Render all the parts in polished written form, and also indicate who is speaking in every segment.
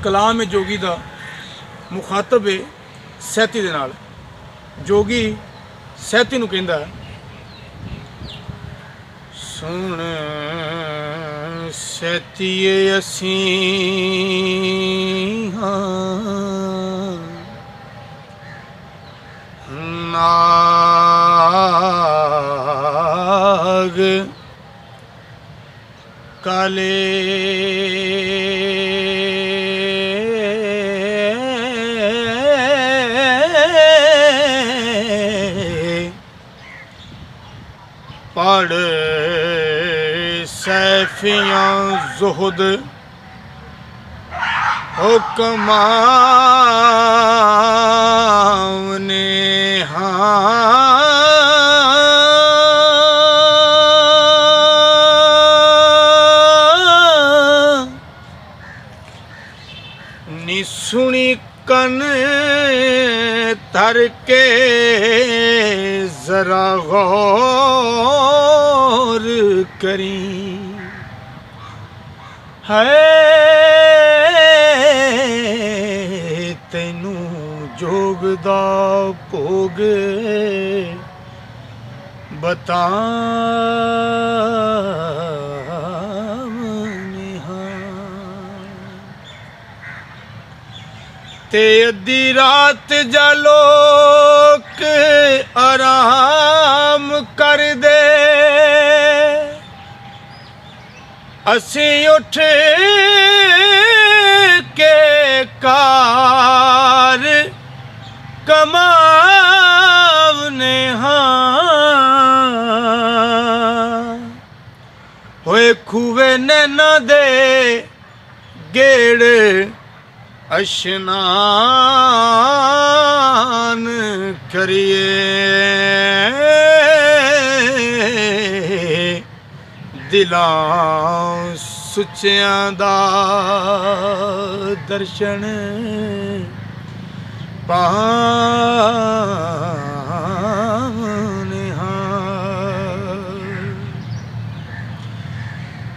Speaker 1: कलाम है जोगी दा मुखातब है सैती दे नाल। जोगी सैती नूं कहंदा सुन सैतीए असीं नाग काले पढ़ सैफियाँ ज़ुहद हुक्मावने नी सुनी कन तर के जरा गौर करी है तैनू जोगदा भोग ते अद्धी रात जालोक आराम कर दे असी उठ के कार कमावने होए खूवे नैना दे गेड़ अशनान करिए दिलां सुच्चियां दा दर्शन पावने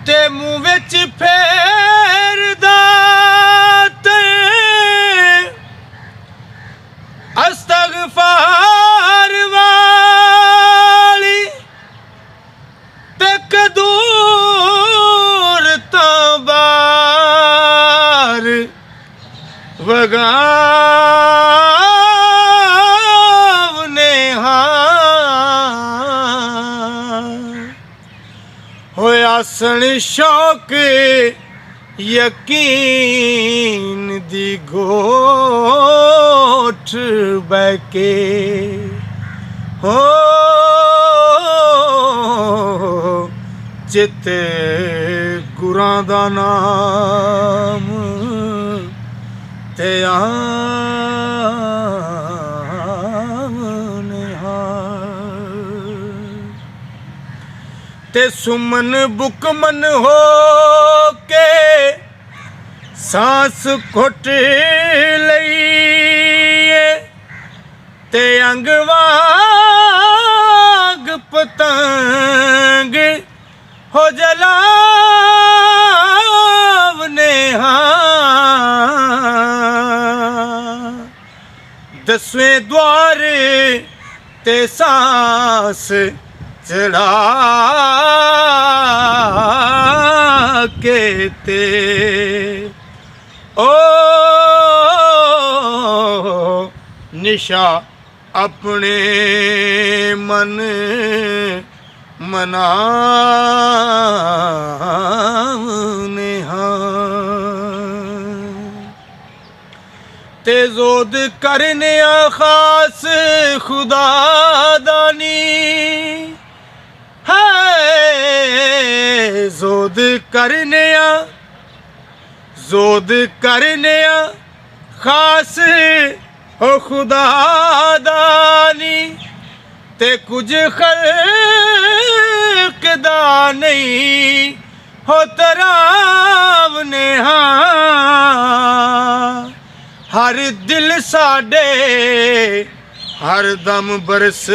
Speaker 1: ते मुँह विच फेरदा अस्तगफार वाली ते कदूर तबार वगावने होए आसन शौक यकीन दी गोठ बैके हो चित गुरां दा नाम ते आवने ते सुमन बुकमन हो के सांस घुट लईए ते अंग वाग पतंग हो जलावने दसवें द्वार ते सांस चढ़ा के ते ओ निशा अपने मन मनावने ते जोद करने खास खुदा दानी है जोद करने खास हो खुदा दानी ते कुछ खल्क दा नहीं हो तरावने ਹਰ ਦਿਲ ਸਾਡੇ ਹਰ ਦਮ ਬਰਸ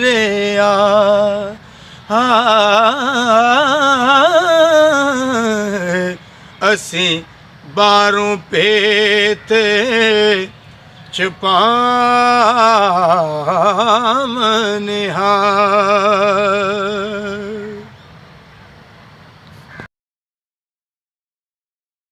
Speaker 1: ਰਿਆ ਅਸੀਂ ਬਾਹਰੋਂ ਭੇਤ ਛੁਪਾ